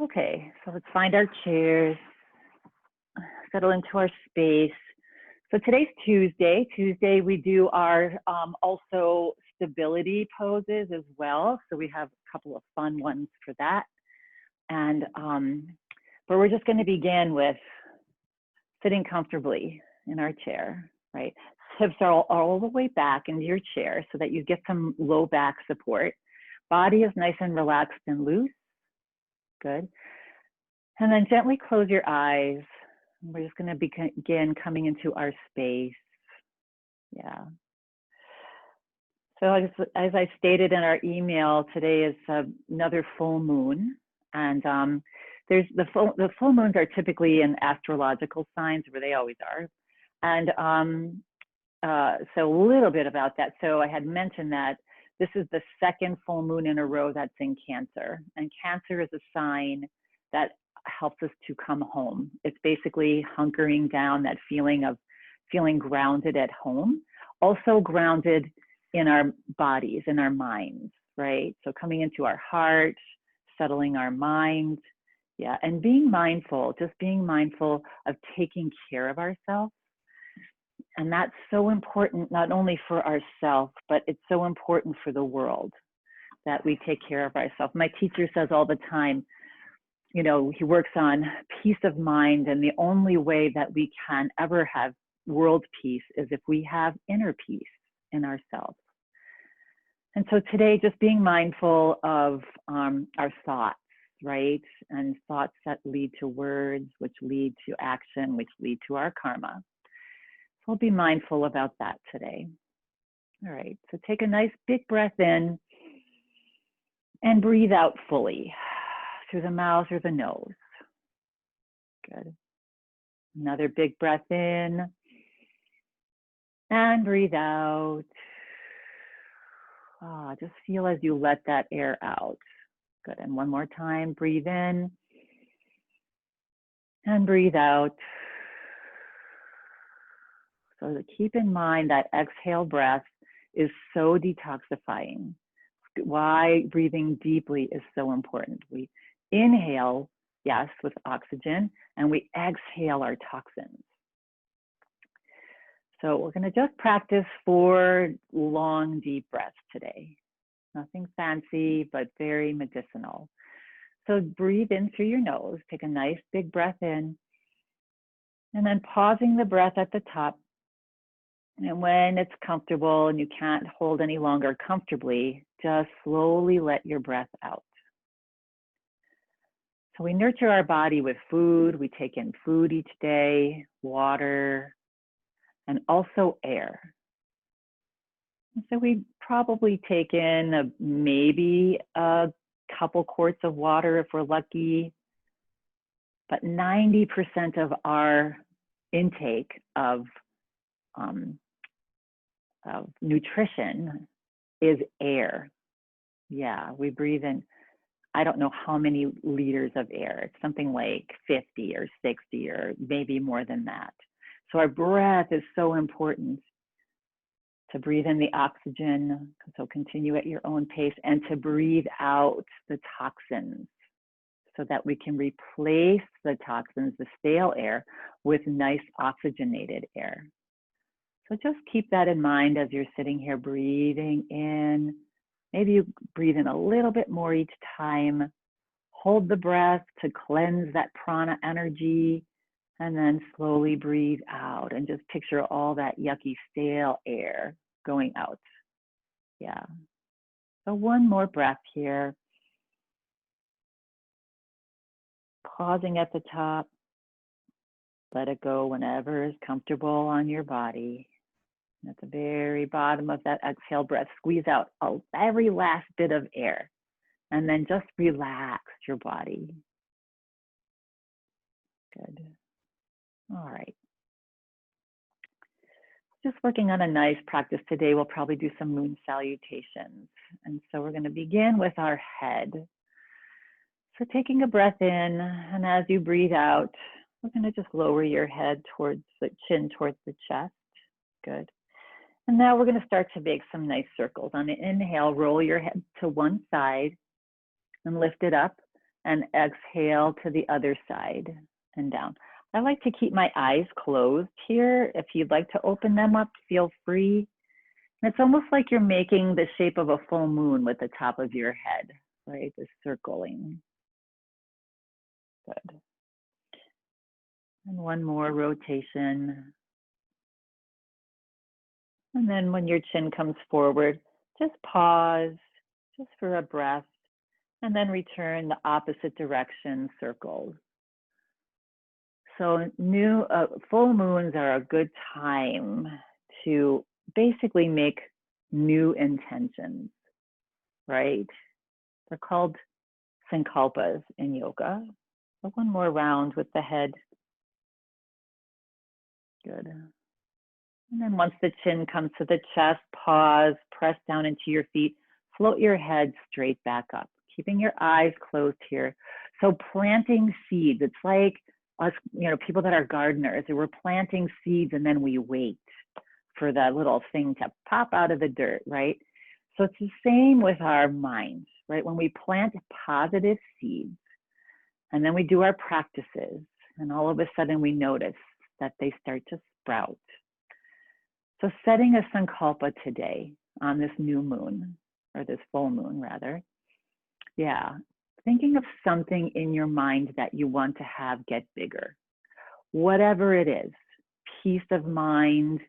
Okay, so let's find our chairs, settle into our space. So today's Tuesday. Tuesday we do our also stability poses as well. So we have a couple of fun ones for that. And but we're just going to begin with sitting comfortably in our chair, right? Hips are all the way back into your chair so that you get some low back support. Body is nice and relaxed and loose. Good. And then gently close your eyes. We're just going to begin coming into our space. Yeah. So as I stated in our email, today is another full moon. And there's the full moons are typically in astrological signs, where they always are. And so a little bit about that. So I had mentioned that this is the second full moon in a row that's in Cancer. And Cancer is a sign that helps us to come home. It's basically hunkering down, that feeling of feeling grounded at home, also grounded in our bodies, in our minds, right? So coming into our heart, settling our mind, yeah, and being mindful, just being mindful of taking care of ourselves. And that's so important, not only for ourselves, but it's so important for the world that we take care of ourselves. My teacher says all the time, you know, he works on peace of mind, and the only way that we can ever have world peace is if we have inner peace in ourselves. And so today, just being mindful of our thoughts, right? And thoughts that lead to words, which lead to action, which lead to our karma. So we'll be mindful about that today. All right, so take a nice big breath in and breathe out fully through the mouth or the nose. Good. Another big breath in and breathe out. Just feel as you let that air out. Good. And one more time, breathe in and breathe out. So keep in mind that exhale breath is so detoxifying. Why breathing deeply is so important. We inhale, yes, with oxygen, and we exhale our toxins. So we're going to just practice 4 long, deep breaths today. Nothing fancy, but very medicinal. So breathe in through your nose, take a nice big breath in, and then pausing the breath at the top. And when it's comfortable and you can't hold any longer comfortably, just slowly let your breath out. So we nurture our body with food. We take in food each day, water, and also air. And so we probably take in maybe a couple quarts of water if we're lucky, but 90% of our intake of nutrition is air. Yeah, we breathe in, I don't know how many liters of air. It's something like 50 or 60 or maybe more than that. So our breath is so important, to breathe in the oxygen, so continue at your own pace, and to breathe out the toxins so that we can replace the toxins, the stale air, with nice oxygenated air. So just keep that in mind as you're sitting here breathing in. Maybe you breathe in a little bit more each time. Hold the breath to cleanse that prana energy, and then slowly breathe out and just picture all that yucky, stale air going out. Yeah. So one more breath here. Pausing at the top. Let it go whenever is comfortable on your body. And at the very bottom of that exhale breath, squeeze out every last bit of air. And then just relax your body. Good. All right. Just working on a nice practice today. We'll probably do some moon salutations. And so we're going to begin with our head. So taking a breath in, and as you breathe out, we're going to just lower your head towards the chin, towards the chest. Good. And now we're going to start to make some nice circles. On the inhale, roll your head to one side and lift it up. and exhale to the other side and down. I like to keep my eyes closed here. If you'd like to open them up, feel free. And it's almost like you're making the shape of a full moon with the top of your head, right? The circling. Good. And one more rotation. And then when your chin comes forward, just pause, just for a breath, and then return the opposite direction, circles. So full moons are a good time to basically make new intentions, right? They're called sankalpas in yoga. So one more round with the head. Good. And then once the chin comes to the chest, pause, press down into your feet, float your head straight back up, keeping your eyes closed here. So planting seeds, it's like us, people that are gardeners, we're planting seeds and then we wait for that little thing to pop out of the dirt, right? So it's the same with our minds, right? When we plant positive seeds and then we do our practices and all of a sudden we notice that they start to sprout. So setting a sankalpa today on this new moon, or this full moon rather, thinking of something in your mind that you want to have get bigger. Whatever it is, peace of mind,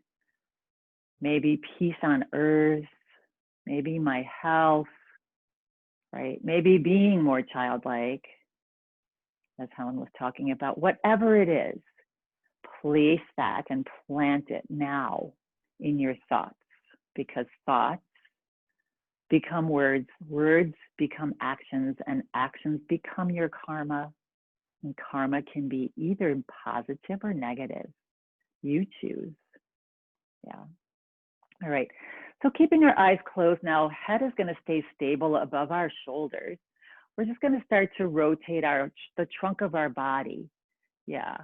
maybe peace on earth, maybe my health, right? Maybe being more childlike, as Helen was talking about. Whatever it is, place that and plant it now in your thoughts, because thoughts become words, words become actions, and actions become your karma. And karma can be either positive or negative. You choose. Yeah. All right. So keeping our eyes closed now, head is going to stay stable above our shoulders. We're just going to start to rotate the trunk of our body. Yeah.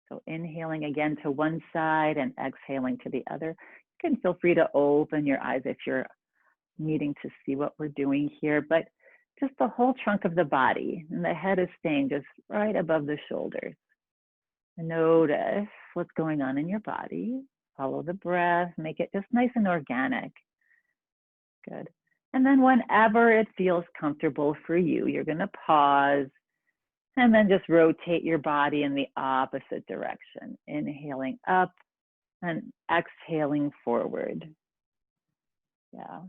So inhaling again to one side and exhaling to the other. You can feel free to open your eyes if you're needing to see what we're doing here, but just the whole trunk of the body, and the head is staying just right above the shoulders. And notice what's going on in your body. Follow the breath, make it just nice and organic. Good. And then whenever it feels comfortable for you, you're going to pause and then just rotate your body in the opposite direction. Inhaling up and exhaling forward. Yeah.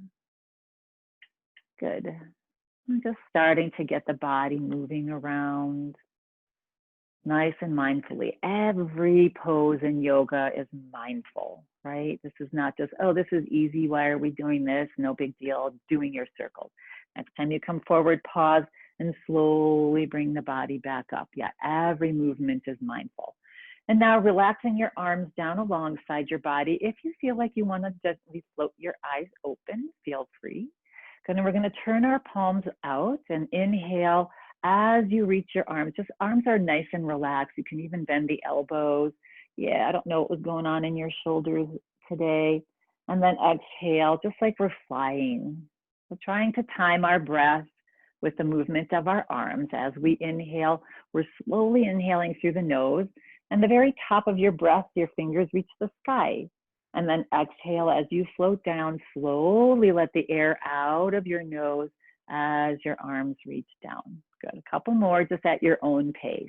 Good. I'm just starting to get the body moving around nice and mindfully. Every pose in yoga is mindful, right? This is not just, oh, this is easy. Why are we doing this? No big deal. Doing your circles. Next time you come forward, pause and slowly bring the body back up. Yeah, every movement is mindful. And now relaxing your arms down alongside your body. If you feel like you want to gently float your eyes open, feel free. And then we're going to turn our palms out and inhale as you reach your arms. Just arms are nice and relaxed. You can even bend the elbows. Yeah, I don't know what was going on in your shoulders today. And then exhale, just like we're flying. We're trying to time our breath with the movement of our arms. As we inhale, we're slowly inhaling through the nose. And the very top of your breath, your fingers reach the sky. And then exhale as you float down, slowly let the air out of your nose as your arms reach down. Good, a couple more just at your own pace.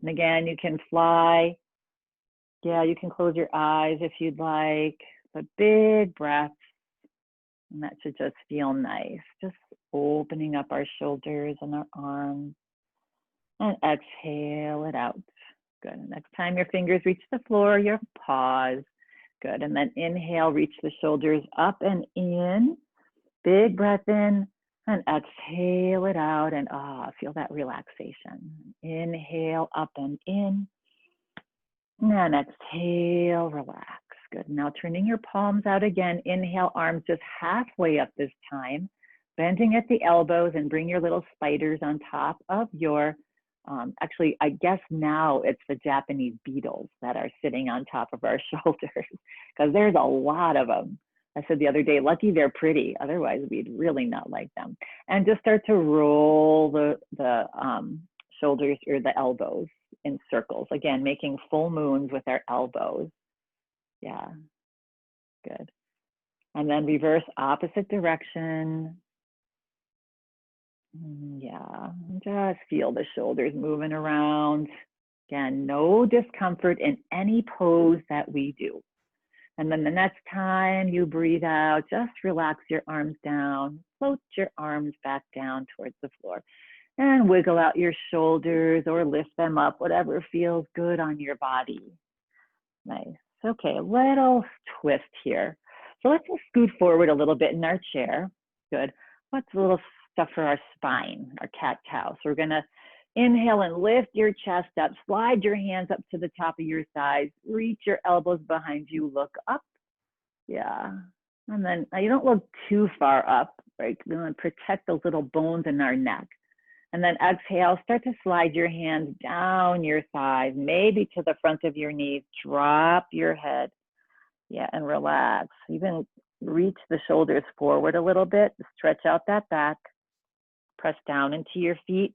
And again, you can fly. Yeah, you can close your eyes if you'd like, but big breaths. And that should just feel nice. Just opening up our shoulders and our arms. And exhale it out. Good, next time your fingers reach the floor, you pause. Good, and then inhale, reach the shoulders up and in. Big breath in and exhale it out, and feel that relaxation. Inhale, up and in. And exhale, relax. Good, now turning your palms out again. Inhale, arms just halfway up this time. Bending at the elbows and bring your little spiders on top of your actually, I guess now it's the Japanese beetles that are sitting on top of our shoulders, because there's a lot of them. I said the other day, lucky they're pretty. Otherwise, we'd really not like them. And just start to roll the shoulders or the elbows in circles. Again, making full moons with our elbows. Yeah, good. And then reverse opposite direction. Yeah, just feel the shoulders moving around. Again, no discomfort in any pose that we do. And then the next time you breathe out, just relax your arms down, float your arms back down towards the floor, and wiggle out your shoulders or lift them up, whatever feels good on your body. Nice. Okay, a little twist here. So let's just scoot forward a little bit in our chair. Good. What's a little stuff for our spine, our cat-cow? So we're gonna inhale and lift your chest up, slide your hands up to the top of your thighs, reach your elbows behind you, look up. Yeah. And then you don't look too far up, right? We want to protect those little bones in our neck. And then exhale, start to slide your hands down your thighs, maybe to the front of your knees, drop your head. Yeah, and relax. Even reach the shoulders forward a little bit, stretch out that back, press down into your feet.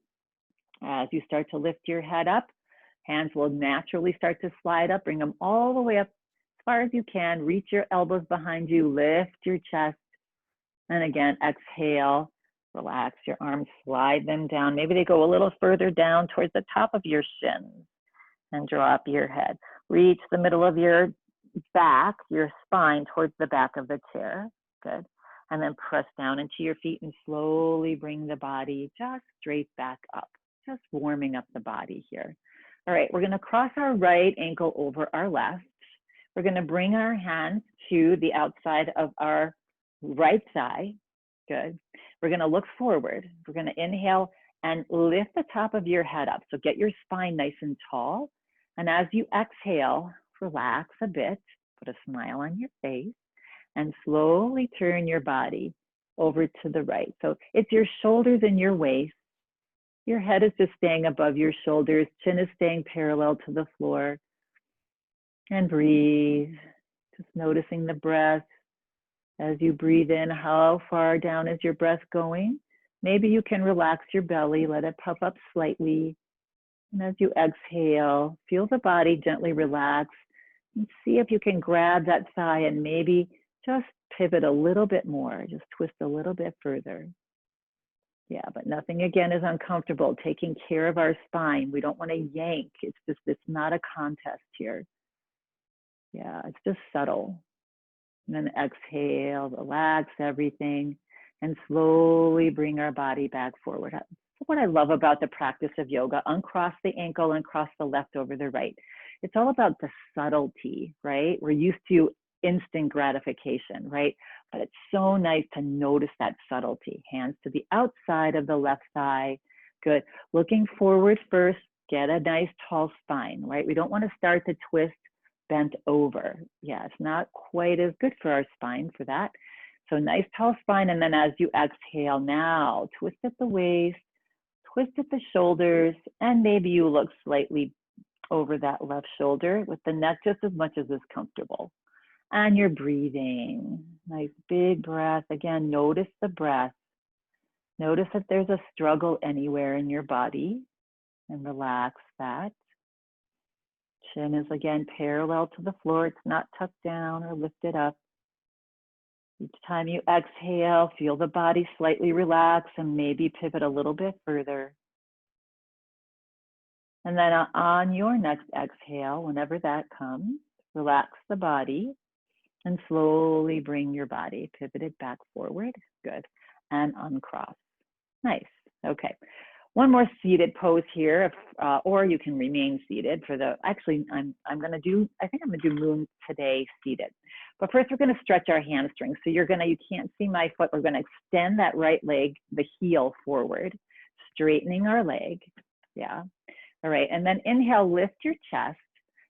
As you start to lift your head up, hands will naturally start to slide up, bring them all the way up as far as you can, reach your elbows behind you, lift your chest, and again, exhale. Relax your arms, slide them down. Maybe they go a little further down towards the top of your shins and drop your head. Reach the middle of your back, your spine towards the back of the chair. Good. And then press down into your feet and slowly bring the body just straight back up. Just warming up the body here. All right, we're gonna cross our right ankle over our left. We're gonna bring our hands to the outside of our right thigh. Good. We're gonna look forward. We're gonna inhale and lift the top of your head up. So get your spine nice and tall. And as you exhale, relax a bit, put a smile on your face, and slowly turn your body over to the right. So it's your shoulders and your waist. Your head is just staying above your shoulders, chin is staying parallel to the floor. And breathe, just noticing the breath. As you breathe in, how far down is your breath going? Maybe you can relax your belly, let it puff up slightly. And as you exhale, feel the body gently relax and see if you can grab that thigh and maybe just pivot a little bit more, just twist a little bit further. Yeah, but nothing again is uncomfortable. Taking care of our spine. We don't want to yank. It's not a contest here. Yeah, it's just subtle. And then exhale, relax everything, and slowly bring our body back forward. What I love about the practice of yoga, uncross the ankle and cross the left over the right. It's all about the subtlety, right? We're used to instant gratification, right? But it's so nice to notice that subtlety. Hands to the outside of the left thigh. Good. Looking forward first, get a nice tall spine, right? We don't want to start to twist bent over. Yeah, it's not quite as good for our spine for that. So nice tall spine, and then as you exhale now, twist at the waist, twist at the shoulders, and maybe you look slightly over that left shoulder with the neck just as much as is comfortable. And you're breathing. Nice big breath. Again, notice the breath. Notice if there's a struggle anywhere in your body and relax that. Chin is again parallel to the floor. It's not tucked down or lifted up. Each time you exhale, feel the body slightly relax and maybe pivot a little bit further. And then on your next exhale, whenever that comes, relax the body and slowly bring your body pivoted back forward. Good. And uncross. Nice. Okay. One more seated pose here, or you can remain seated for the, actually, I think I'm gonna do moon today seated. But first we're gonna stretch our hamstrings. So you can't see my foot, we're gonna extend that right leg, the heel forward, straightening our leg, yeah. All right, and then inhale, lift your chest,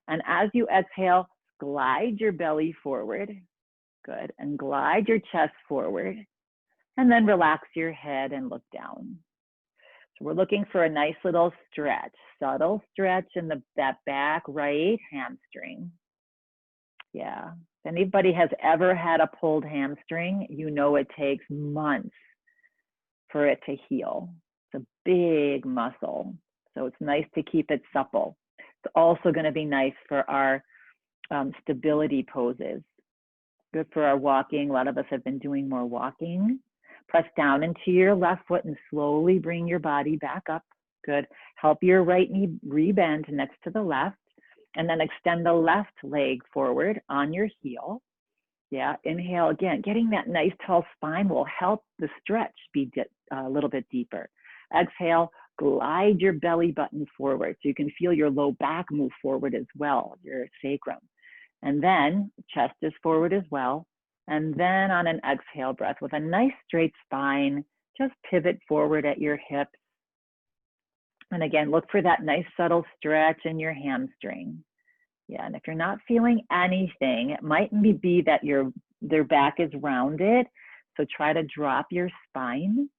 and as you exhale, glide your belly forward, good, and glide your chest forward, and then relax your head and look down. So we're looking for a nice little stretch, subtle stretch in that back right hamstring. Yeah, If anybody has ever had a pulled hamstring, you know it takes months for it to heal. It's a big muscle, so it's nice to keep it supple. It's also going to be nice for our stability poses. Good for our walking. A lot of us have been doing more walking. Press down into your left foot and slowly bring your body back up. Good. Help your right knee rebend next to the left, and then extend the left leg forward on your heel. Yeah, inhale again. Getting that nice tall spine will help the stretch be a little bit deeper. Exhale, glide your belly button forward so you can feel your low back move forward as well, your sacrum. And then chest is forward as well. And then on an exhale breath with a nice straight spine, just pivot forward at your hips. And again, look for that nice subtle stretch in your hamstring. Yeah, and if you're not feeling anything, it might be that their back is rounded. So try to drop your spine.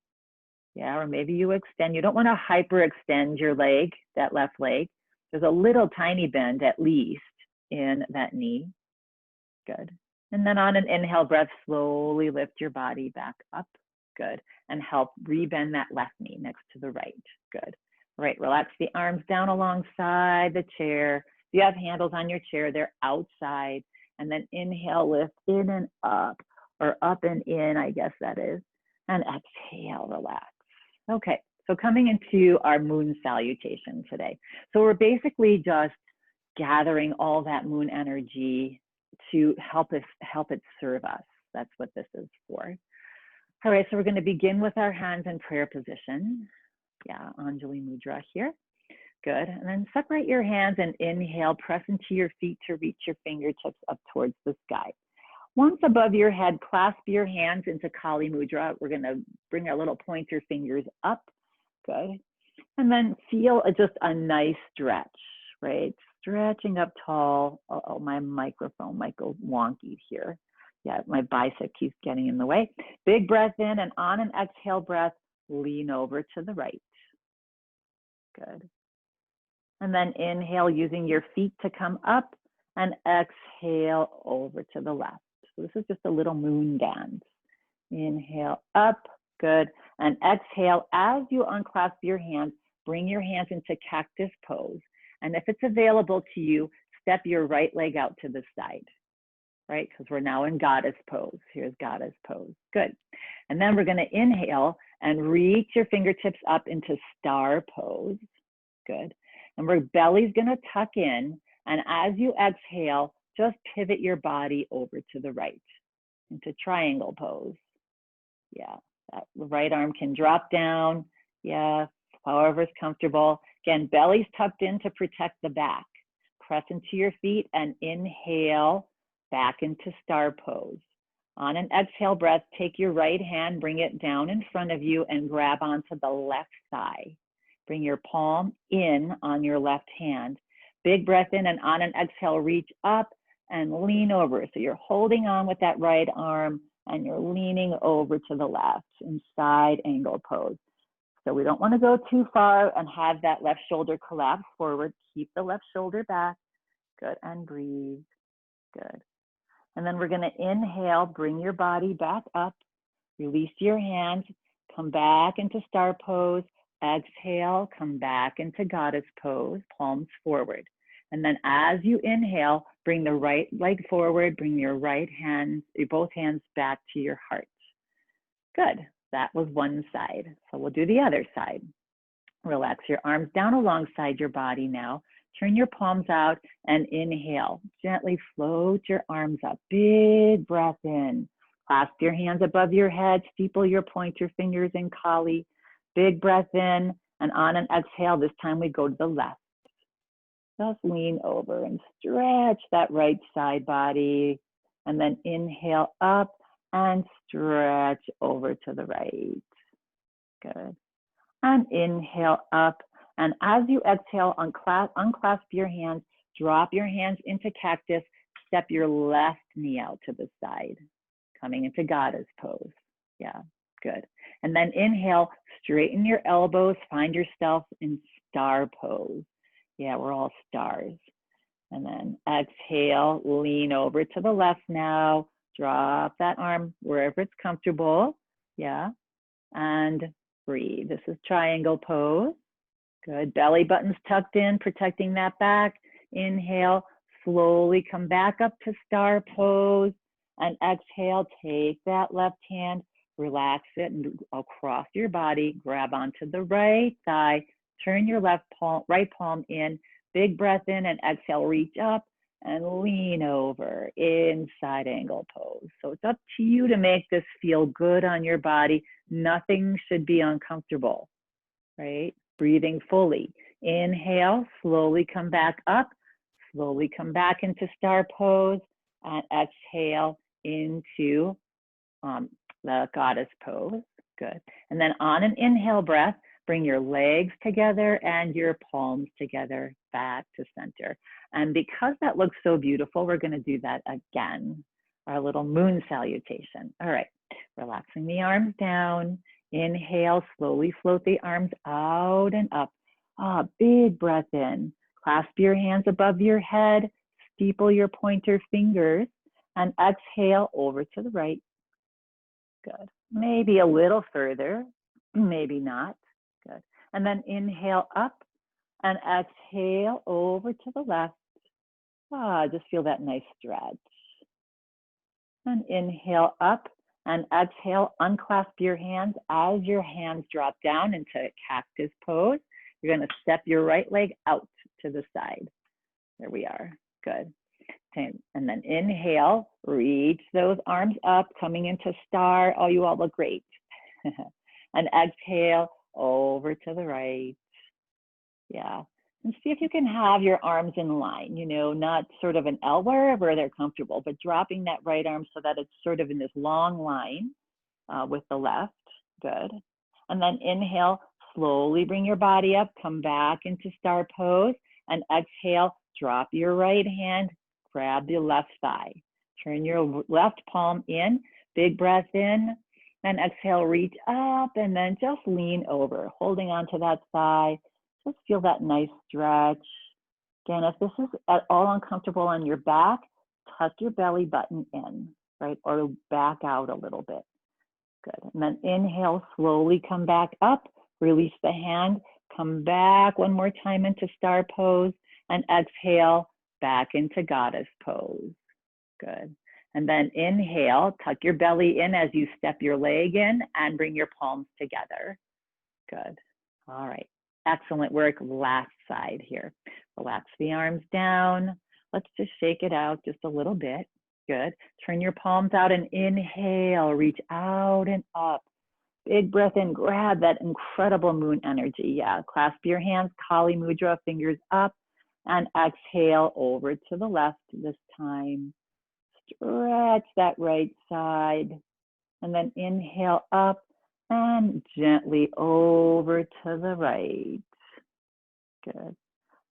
Yeah, or maybe you extend. You don't want to hyperextend your leg, that left leg. There's a little tiny bend at least in that knee. Good. And then on an inhale breath, slowly lift your body back up. Good. And help rebend that left knee next to the right. Good. Right, relax the arms down alongside the chair. If you have handles on your chair, they're outside. And then inhale, lift in and up, or up and in, I guess that is. And exhale, relax. Okay, so coming into our moon salutation today. So we're basically just gathering all that moon energy to help it serve us. That's what this is for. All right, so we're going to begin with our hands in prayer position. Yeah, Anjali Mudra here. Good. And then separate your hands and inhale, press into your feet to reach your fingertips up towards the sky. Once above your head, clasp your hands into Kali Mudra. We're going to bring our little pointer fingers up. Good. And then feel just a nice stretch, right? Stretching up tall. Oh, my microphone might go wonky here. Yeah, my bicep keeps getting in the way. Big breath in, and on an exhale breath, lean over to the right. Good. And then inhale using your feet to come up, and exhale over to the left. So this is just a little moon dance. Inhale up, good. And exhale as you unclasp your hands, bring your hands into cactus pose. And if it's available to you, step your right leg out to the side, right? Because we're now in goddess pose. Here's goddess pose, good. And then we're gonna inhale and reach your fingertips up into star pose, good. And our belly's gonna tuck in, and as you exhale, just pivot your body over to the right into triangle pose. Yeah, that right arm can drop down, yeah, however is comfortable. Again, belly's tucked in to protect the back. Press into your feet and inhale back into star pose. On an exhale breath, take your right hand, bring it down in front of you and grab onto the left thigh. Bring your palm in on your left hand. Big breath in, and on an exhale, reach up and lean over. So you're holding on with that right arm and you're leaning over to the left in side angle pose. So we don't want to go too far and have that left shoulder collapse forward. Keep the left shoulder back. Good, and breathe. Good. And then we're going to inhale, bring your body back up, release your hands, come back into star pose. Exhale, come back into goddess pose, palms forward. And then as you inhale, bring the right leg forward, bring your right hand, both hands back to your heart. Good, that was one side. So we'll do the other side. Relax your arms down alongside your body now. Turn your palms out and inhale. Gently float your arms up. Big breath in. Clasp your hands above your head. Steeple your pointer fingers in Kali. Big breath in, and on an exhale, this time we go to the left. Just lean over and stretch that right side body, and then inhale up and stretch over to the right. Good. And inhale up, and as you exhale, unclasp your hands, drop your hands into cactus, step your left knee out to the side, coming into goddess pose. Yeah, good. And then inhale, straighten your elbows, find yourself in star pose. Yeah, we're all stars. And then exhale, lean over to the left now. Drop that arm wherever it's comfortable. Yeah. And breathe. This is triangle pose. Good. Belly button's tucked in, protecting that back. Inhale, slowly come back up to star pose. And exhale, take that left hand, relax it and across your body. Grab onto the right thigh. Turn your right palm in. Big breath in and exhale, reach up and lean over in side angle pose. So it's up to you to make this feel good on your body. Nothing should be uncomfortable, right? Breathing fully. Inhale, slowly come back up, slowly come back into star pose, and exhale into the goddess pose. Good. And then on an inhale breath, bring your legs together and your palms together back to center. And because that looks so beautiful, we're going to do that again, our little moon salutation. All right, relaxing the arms down. Inhale, slowly float the arms out and up. Big breath in. Clasp your hands above your head, steeple your pointer fingers, and exhale over to the right. Good. Maybe a little further, maybe not. Good. And then inhale up and exhale over to the left. Just feel that nice stretch. And inhale up and exhale, unclasp your hands as your hands drop down into cactus pose. You're going to step your right leg out to the side. There we are. Good. And then inhale, reach those arms up, coming into star. Oh, you all look great. And exhale over to the right. Yeah. And see if you can have your arms in line, you know, not sort of an L wherever they're comfortable, but dropping that right arm so that it's sort of in this long line with the left. Good. And then inhale, slowly bring your body up, come back into star pose, and exhale, drop your right hand, grab the left thigh. Turn your left palm in, big breath in, and exhale, reach up, and then just lean over, holding onto that thigh. Just feel that nice stretch. Again, if this is at all uncomfortable on your back, tuck your belly button in, right? Or back out a little bit. Good. And then inhale, slowly come back up, release the hand, come back one more time into star pose, and exhale back into goddess pose. Good. And then inhale, tuck your belly in as you step your leg in and bring your palms together. Good. All right. Excellent work. Last side here. Relax the arms down. Let's just shake it out just a little bit. Good. Turn your palms out and inhale. Reach out and up. Big breath in. Grab that incredible moon energy. Yeah. Clasp your hands. Kali Mudra. Fingers up. And exhale over to the left this time. Stretch that right side. And then inhale up. And gently over to the right. Good.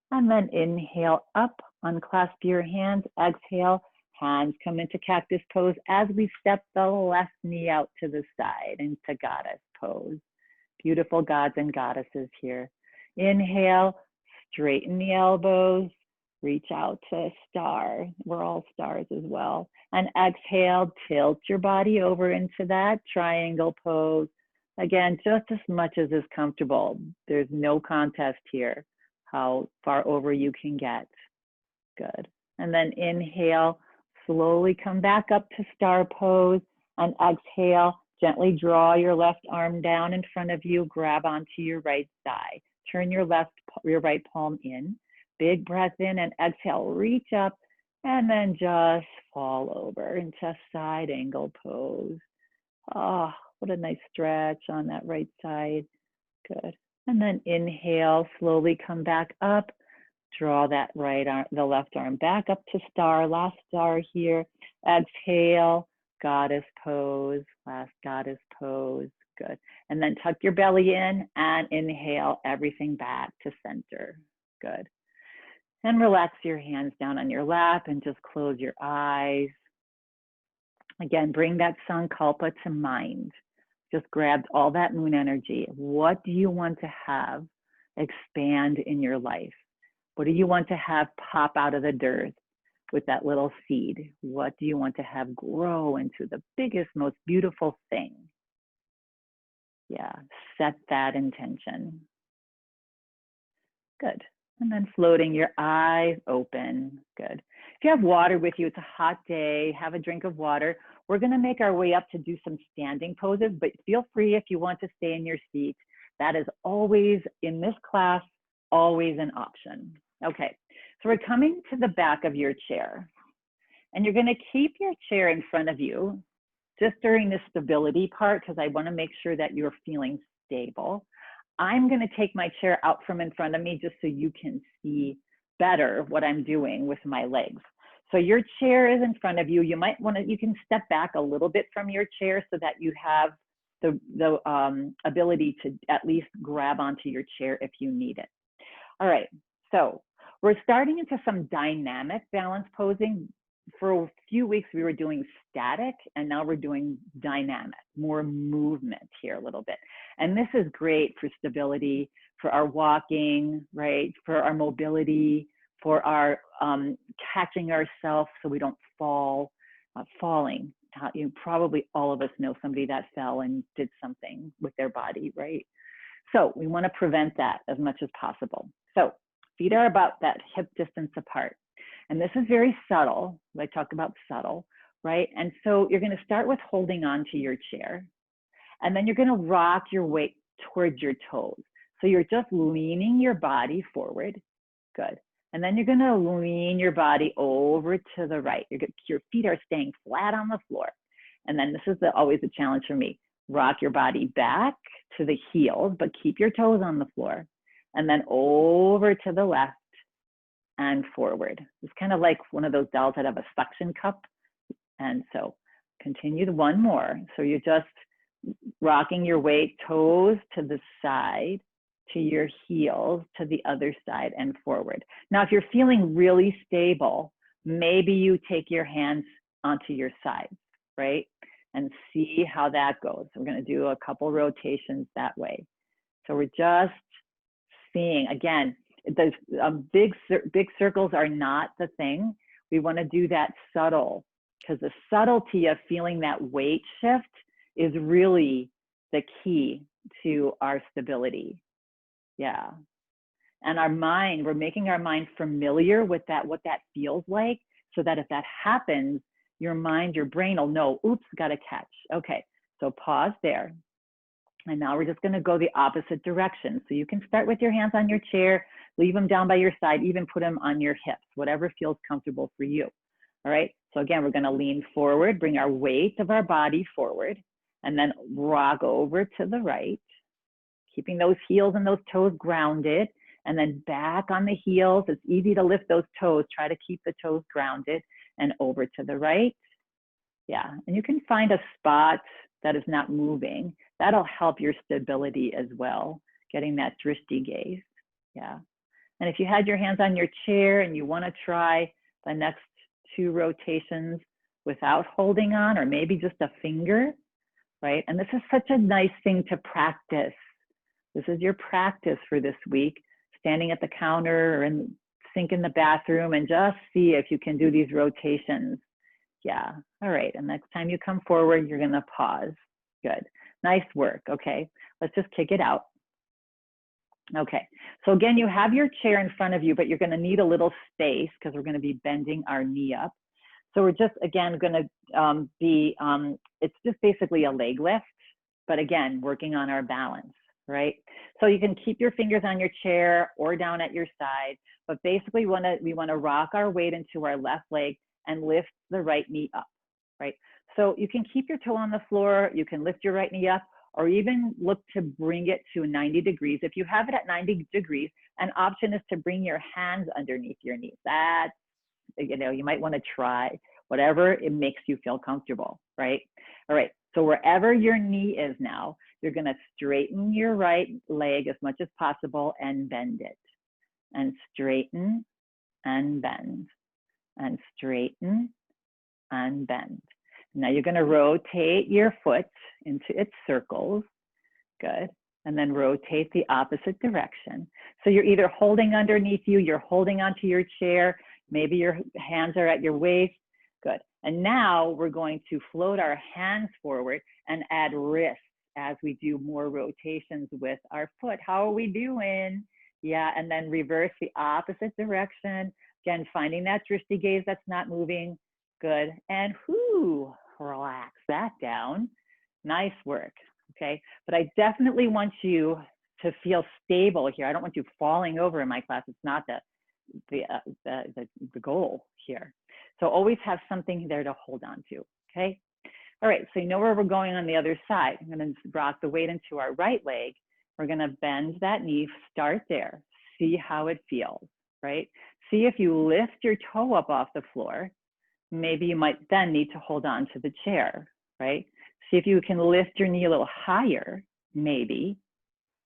And then inhale up, unclasp your hands, exhale, hands come into cactus pose as we step the left knee out to the side into goddess pose. Beautiful gods and goddesses here. Inhale, straighten the elbows, reach out to star. We're all stars as well. And exhale, tilt your body over into that triangle pose. Again, just as much as is comfortable. There's no contest here, how far over you can get. Good. And then inhale, slowly come back up to star pose, and exhale, gently draw your left arm down in front of you, grab onto your right thigh. Turn your right palm in, big breath in, and exhale, reach up, and then just fall over into side angle pose. Oh, what a nice stretch on that right side. Good. And then inhale, slowly come back up. Draw that right arm, the left arm back up to star, last star here. Exhale, goddess pose, last goddess pose. Good. And then tuck your belly in and inhale everything back to center. Good. And relax your hands down on your lap and just close your eyes. Again, bring that Sankalpa to mind. Just grab all that moon energy. What do you want to have expand in your life? What do you want to have pop out of the dirt with that little seed? What do you want to have grow into the biggest, most beautiful thing? Yeah, set that intention. Good. And then floating, your eyes open. Good. If you have water with you, it's a hot day, have a drink of water. We're going to make our way up to do some standing poses, but feel free if you want to stay in your seat. That is always, in this class, always an option. Okay, so we're coming to the back of your chair. And you're going to keep your chair in front of you just during the stability part, because I want to make sure that you're feeling stable. I'm going to take my chair out from in front of me just so you can see better what I'm doing with my legs. So your chair is in front of you. You might want to, you can step back a little bit from your chair so that you have the ability to at least grab onto your chair if you need it. All right, so we're starting into some dynamic balance posing. For a few weeks, we were doing static, and now we're doing dynamic, more movement here a little bit. And this is great for stability, for our walking, right? For our mobility, for our catching ourselves so we don't fall, falling. You probably all of us know somebody that fell and did something with their body, right? So we want to prevent that as much as possible. So feet are about that hip distance apart. And this is very subtle. I talk about subtle, right? And so you're going to start with holding on to your chair. And then you're going to rock your weight towards your toes. So you're just leaning your body forward. Good. And then you're going to lean your body over to the right. Your feet are staying flat on the floor. And then this is always a challenge for me. Rock your body back to the heels, but keep your toes on the floor. And then over to the left and forward. It's kind of like one of those dolls that have a suction cup. And so continue one more. So you're just rocking your weight, toes to the side, to your heels, to the other side and forward. Now, if you're feeling really stable, maybe you take your hands onto your sides, right? And see how that goes. We're going to do a couple rotations that way. So we're just seeing, again, those big circles are not the thing. We want to do that subtle, because the subtlety of feeling that weight shift is really the key to our stability. Yeah. And our mind, we're making our mind familiar with that, what that feels like, so that if that happens, your mind, your brain will know, oops, got to catch. Okay, so pause there. And now we're just going to go the opposite direction. So you can start with your hands on your chair, leave them down by your side, even put them on your hips, whatever feels comfortable for you. All right, so again, we're going to lean forward, bring our weight of our body forward, and then rock over to the right, keeping those heels and those toes grounded, and then back on the heels. It's easy to lift those toes. Try to keep the toes grounded and over to the right. Yeah, and you can find a spot that is not moving. That'll help your stability as well, getting that drishti gaze. Yeah, and if you had your hands on your chair and you want to try the next 2 rotations without holding on, or maybe just a finger, right? And this is such a nice thing to practice. This is your practice for this week, standing at the counter or in the sink in the bathroom, and just see if you can do these rotations. Yeah, all right, and next time you come forward, you're gonna pause. Good, nice work. Okay, let's just kick it out. Okay, so again, you have your chair in front of you, but you're gonna need a little space because we're gonna be bending our knee up. So we're just, again, gonna it's just basically a leg lift, but again, working on our balance, right? So you can keep your fingers on your chair or down at your side, but basically we wanna rock our weight into our left leg and lift the right knee up, right? So you can keep your toe on the floor, you can lift your right knee up, or even look to bring it to 90 degrees. If you have it at 90 degrees, an option is to bring your hands underneath your knees. That, you might want to try whatever it makes you feel comfortable, right? All right, so wherever your knee is now, you're gonna straighten your right leg as much as possible and bend it. And straighten and bend. And straighten and bend. Now you're going to rotate your foot into its circles. Good. and then rotate the opposite direction. So you're either holding underneath you, you're holding onto your chair, maybe your hands are at your waist. Good. And now we're going to float our hands forward and add wrists as we do more rotations with our foot. How are we doing? Yeah, and then reverse the opposite direction. Again, finding that drishti gaze that's not moving. Good. And whoo, relax that down. Nice work. Okay. But I definitely want you to feel stable here. I don't want you falling over in my class. It's not the goal here. So always have something there to hold on to. Okay. All right. So you know where we're going on the other side. I'm going to rock the weight into our right leg. We're going to bend that knee, start there. See how it feels, right? See if you lift your toe up off the floor, maybe you might then need to hold on to the chair, right? See if you can lift your knee a little higher, maybe.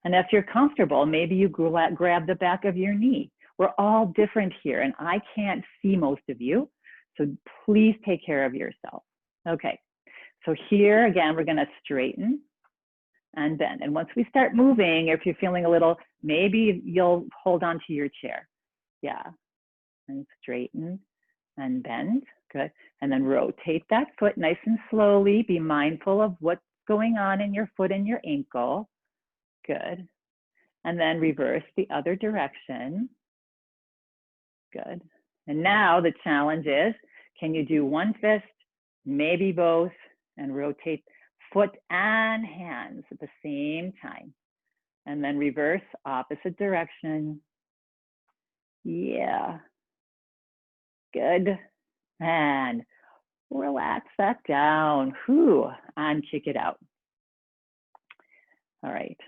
And if you're comfortable, maybe you grab the back of your knee. We're all different here, and I can't see most of you, so please take care of yourself. Okay, so here again, we're gonna straighten and bend. And once we start moving, if you're feeling a little, maybe you'll hold on to your chair. Yeah, and straighten and bend, good. And then rotate that foot nice and slowly. Be mindful of what's going on in your foot and your ankle, good. And then reverse the other direction, good. And now the challenge is, can you do one fist, maybe both, and rotate foot and hands at the same time. And then reverse opposite direction. Yeah, good. And relax that down. Whew, and kick it out. All right.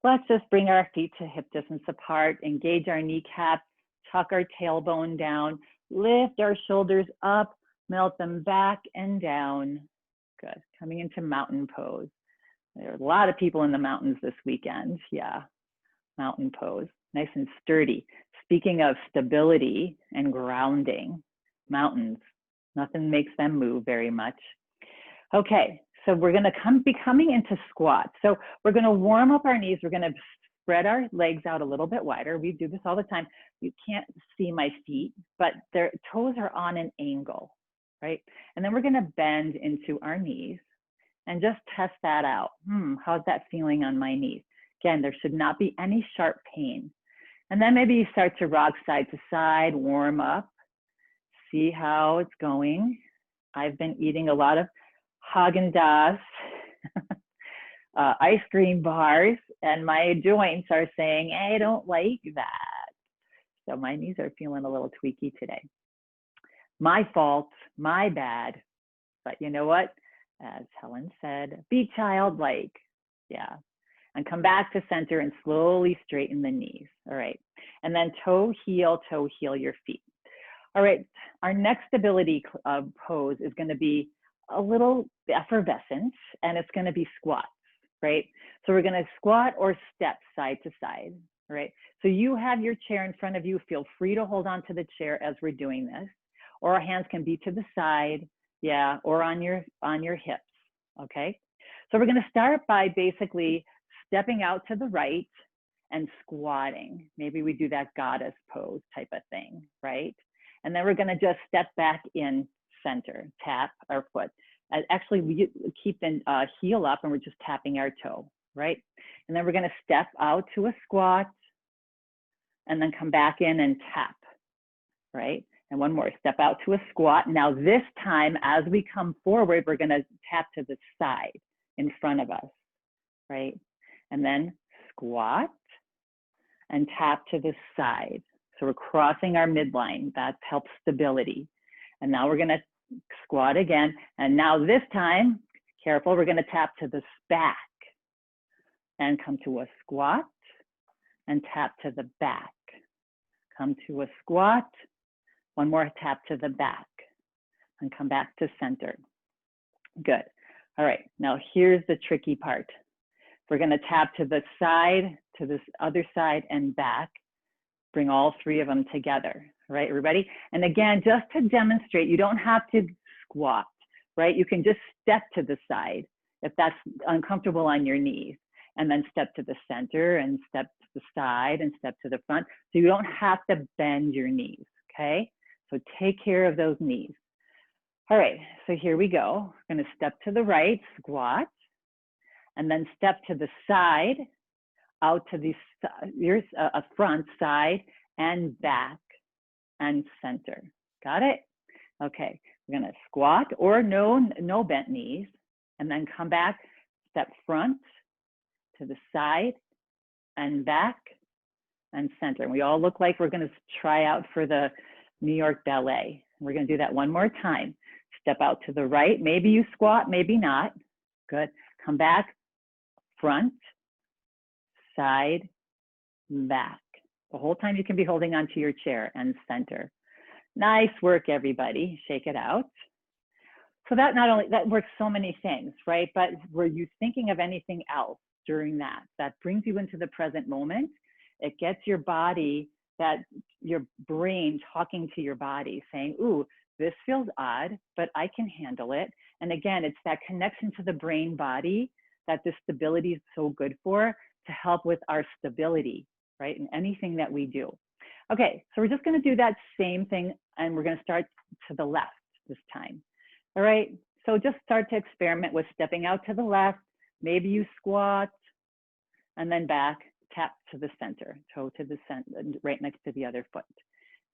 Let's just bring our feet to hip distance apart, engage our kneecaps, tuck our tailbone down, lift our shoulders up, melt them back and down. Good. Coming into mountain pose. There are a lot of people in the mountains this weekend. Yeah, mountain pose. Nice and sturdy. Speaking of stability and grounding, mountains, nothing makes them move very much. Okay, so we're gonna be coming into squat. So we're gonna warm up our knees. We're gonna spread our legs out a little bit wider. We do this all the time. You can't see my feet, but their toes are on an angle, right? And then we're gonna bend into our knees and just test that out. How's that feeling on my knees? Again, there should not be any sharp pain. And then maybe you start to rock side to side, warm up, see how it's going. I've been eating a lot of Haagen-Dazs ice cream bars, and my joints are saying, I don't like that. So my knees are feeling a little tweaky today. My fault, my bad. But you know what? As Helen said, be childlike. Yeah. And come back to center and slowly straighten the knees. All right. And then toe heel your feet. All right. Our next stability pose is going to be a little effervescent, and it's going to be squats, right? So we're going to squat or step side to side, right? So you have your chair in front of you. Feel free to hold on to the chair as we're doing this, or our hands can be to the side, yeah, or on your hips, okay? So we're going to start by basically stepping out to the right and squatting. Maybe we do that goddess pose type of thing, right? And then we're going to just step back in center, tap our foot. Actually, we keep the heel up and we're just tapping our toe, right? And then we're going to step out to a squat and then come back in and tap, right? And one more, step out to a squat. Now this time, as we come forward, we're going to tap to the side in front of us, right? And then squat and tap to the side. So we're crossing our midline. That helps stability. And now we're going to squat again. And now this time, careful, we're going to tap to the back and come to a squat and tap to the back. Come to a squat. One more tap to the back and come back to center. Good. All right. Now here's the tricky part. We're going to tap to the side, to this other side and back. Bring all three of them together, right, everybody? And again, just to demonstrate, you don't have to squat, right? You can just step to the side if that's uncomfortable on your knees. and then step to the center and step to the side and step to the front. So you don't have to bend your knees, okay? So take care of those knees. All right, so here we go. We're gonna step to the right, squat, and then step to the side, out to the front, side, and back, and center. Got it? Okay, we're gonna squat or no bent knees, and then come back, step front, to the side, and back, and center. And we all look like we're gonna try out for the New York Ballet. We're gonna do that one more time. Step out to the right, maybe you squat, maybe not. Good, come back, front, side, back. The whole time you can be holding onto your chair, and center. Nice work, everybody, shake it out. So that not only, that works so many things, right? But were you thinking of anything else during that? That brings you into the present moment. It gets your body, your brain talking to your body saying, ooh, this feels odd, but I can handle it. And again, it's that connection to the brain body that this stability is so good for, to help with our stability, right? In anything that we do. Okay, so we're just gonna do that same thing, and we're gonna start to the left this time. All right, so just start to experiment with stepping out to the left. Maybe you squat, and then back, tap to the center, toe to the center, right next to the other foot.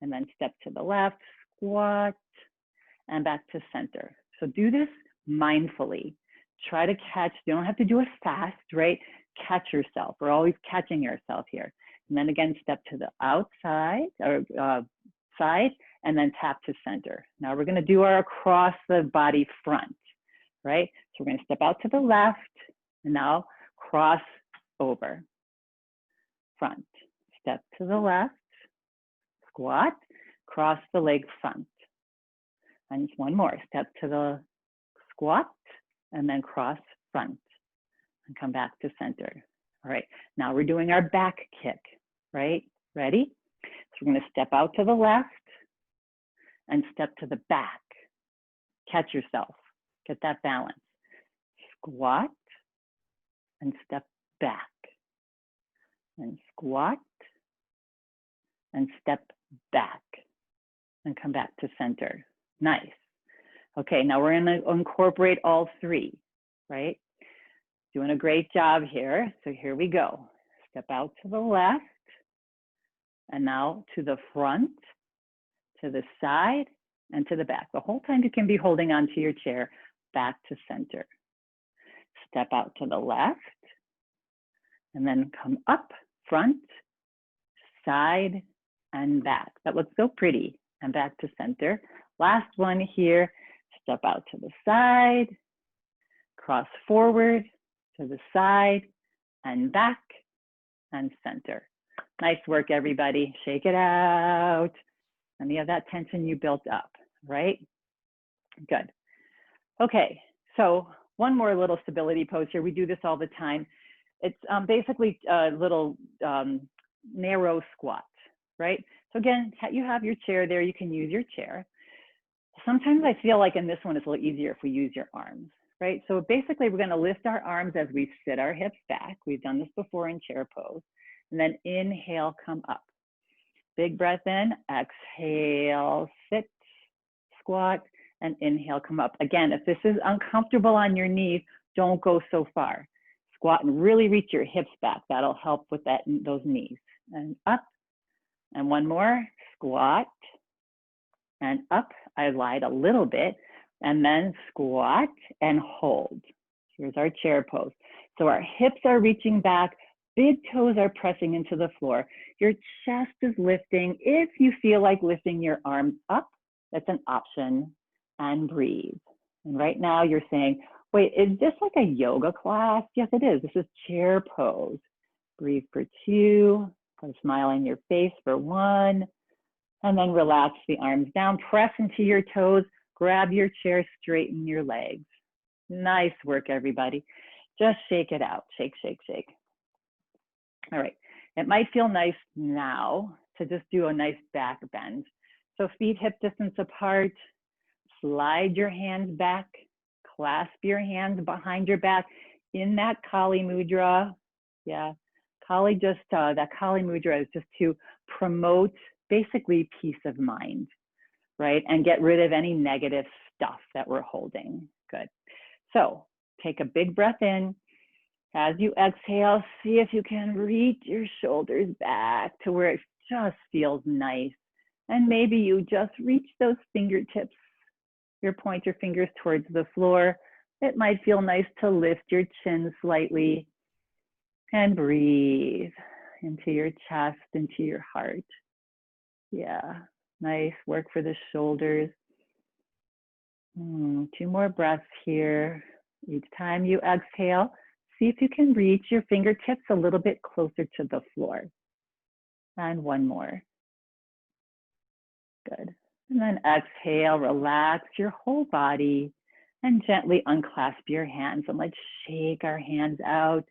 And then step to the left, squat, and back to center. So do this mindfully. Try to catch, you don't have to do it fast, right? Catch yourself. We're always catching ourselves here. And then again, step to the outside, or side, and then tap to center. Now we're gonna do our across the body front, right? So we're gonna step out to the left, and now cross over, front. Step to the left, squat, cross the leg front. And one more, step to the squat, and then cross front, and come back to center. All right, now we're doing our back kick, right? Ready? So we're gonna step out to the left, and step to the back. Catch yourself, get that balance. Squat, and step back. And squat, and step back, and come back to center. Nice. Okay, now we're gonna incorporate all three, right? Doing a great job here. So here we go. Step out to the left, and now to the front, to the side, and to the back. The whole time you can be holding onto your chair, back to center. Step out to the left, and then come up, front, side, and back. That looks so pretty. And back to center. Last one here, step out to the side, cross forward, to the side, and back, and center. Nice work, everybody. Shake it out. Any of that tension you built up, right? Good. Okay, so one more little stability pose here. We do this all the time. It's basically a little narrow squat, right? So again, you have your chair there. You can use your chair. Sometimes I feel like in this one, it's a little easier if we use your arms, right? So basically, we're going to lift our arms as we sit our hips back. We've done this before in chair pose. And then inhale, come up. Big breath in, exhale, sit, squat, and inhale, come up. Again, if this is uncomfortable on your knees, don't go so far. Squat and really reach your hips back. That'll help with those knees. And up, and one more, squat, and up. I lied a little bit, and then squat and hold. Here's our chair pose. So our hips are reaching back, big toes are pressing into the floor. Your chest is lifting. If you feel like lifting your arms up, that's an option, and breathe. And right now you're saying, wait, is this like a yoga class? Yes, it is. This is chair pose. Breathe for 2, put a smile on your face for 1, and then relax the arms down, press into your toes, grab your chair, straighten your legs. Nice work, everybody. Just shake it out, shake, shake, shake. All right, it might feel nice now to just do a nice back bend. So feet hip distance apart, slide your hands back, clasp your hands behind your back in that Kali Mudra, Yeah. Kali just, that Kali Mudra is just to promote basically peace of mind, right? And get rid of any negative stuff that we're holding. Good. So take a big breath in. As you exhale, see if you can reach your shoulders back to where it just feels nice. And maybe you just reach those fingertips, point your fingers towards the floor. It might feel nice to lift your chin slightly and breathe into your chest, into your heart. Yeah, nice work for the shoulders. 2 more breaths here. Each time you exhale, see if you can reach your fingertips a little bit closer to the floor. And 1 more. Good. And then exhale, relax your whole body and gently unclasp your hands. And let's shake our hands out.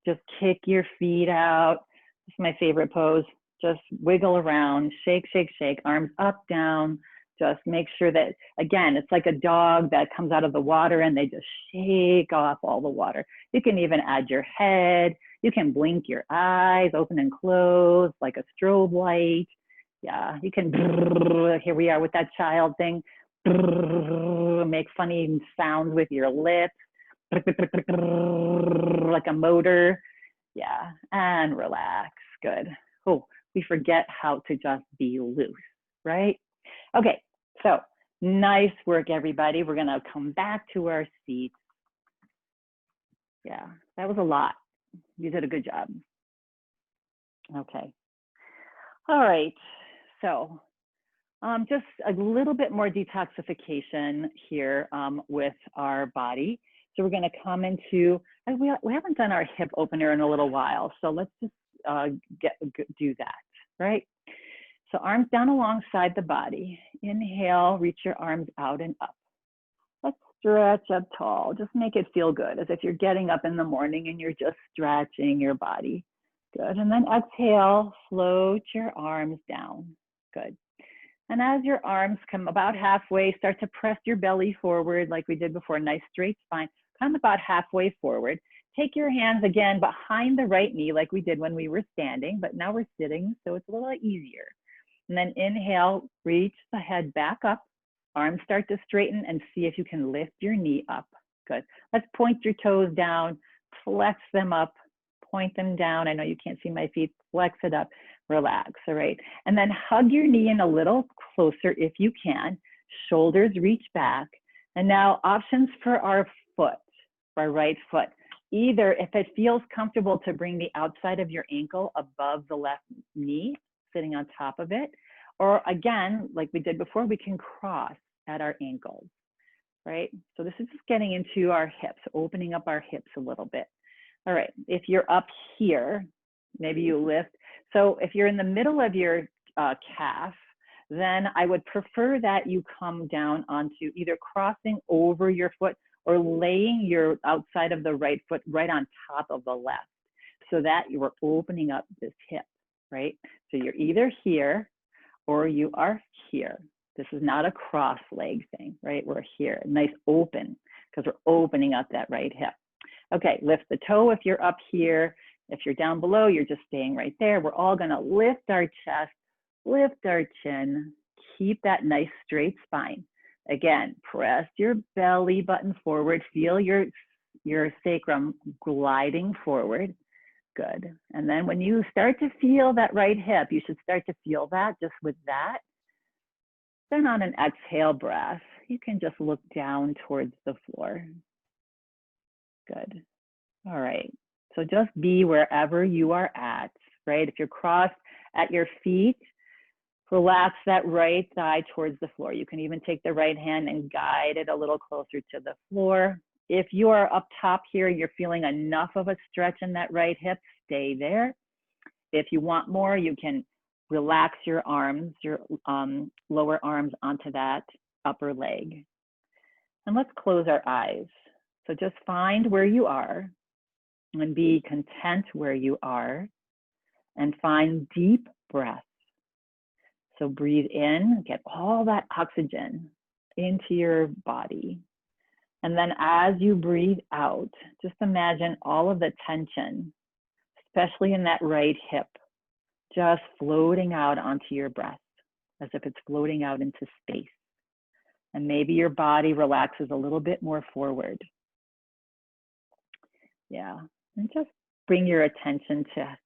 Just kick your feet out. This is my favorite pose. Just wiggle around, shake, shake, shake, arms up, down. Just make sure that, again, it's like a dog that comes out of the water and they just shake off all the water. You can even add your head. You can blink your eyes, open and close like a strobe light. Yeah, you can, here we are with that child thing, make funny sounds with your lips, like a motor. Yeah, and relax, good. Oh, we forget how to just be loose, right? Okay, so nice work, everybody. We're gonna come back to our seats. Yeah, that was a lot. You did a good job. Okay. All right, so just a little bit more detoxification here with our body. So we're gonna come into, we haven't done our hip opener in a little while, so let's just do that, right? So arms down alongside the body. Inhale, reach your arms out and up. Let's stretch up tall. Just make it feel good, as if you're getting up in the morning and you're just stretching your body. Good, and then exhale, float your arms down. Good. And as your arms come about halfway, start to press your belly forward like we did before, nice straight spine. Come about halfway forward. Take your hands again behind the right knee like we did when we were standing, but now we're sitting, so it's a little easier. And then inhale, reach the head back up. Arms start to straighten and see if you can lift your knee up. Good. Let's point your toes down, flex them up, point them down. I know you can't see my feet, flex it up, relax, all right? And then hug your knee in a little closer if you can. Shoulders reach back. And now options for our foot, our right foot. Either if it feels comfortable to bring the outside of your ankle above the left knee, sitting on top of it, or again, like we did before, we can cross at our ankles, right? So this is just getting into our hips, opening up our hips a little bit. All right, if you're up here, maybe you lift. So if you're in the middle of your calf, then I would prefer that you come down onto either crossing over your foot or laying your outside of the right foot right on top of the left, so that you are opening up this hip, right? So you're either here or you are here. This is not a cross leg thing, right? We're here, nice open, because we're opening up that right hip. Okay, lift the toe if you're up here. If you're down below, you're just staying right there. We're all gonna lift our chest, lift our chin, keep that nice straight spine. Again, press your belly button forward, feel your sacrum gliding forward. Good. And then when you start to feel that right hip, you should start to feel that just with that. Then on an exhale breath, you can just look down towards the floor. Good. All right. So just be wherever you are at, right? If you're crossed at your feet, relax that right thigh towards the floor. You can even take the right hand and guide it a little closer to the floor. If you are up top here, you're feeling enough of a stretch in that right hip, stay there. If you want more, you can relax your arms, your lower arms onto that upper leg. And let's close our eyes. So just find where you are and be content where you are, and find deep breaths. So breathe in, get all that oxygen into your body. And then as you breathe out, just imagine all of the tension especially in that right hip, just floating out onto your breath as if it's floating out into space. And maybe your body relaxes a little bit more forward. Yeah, and just bring your attention to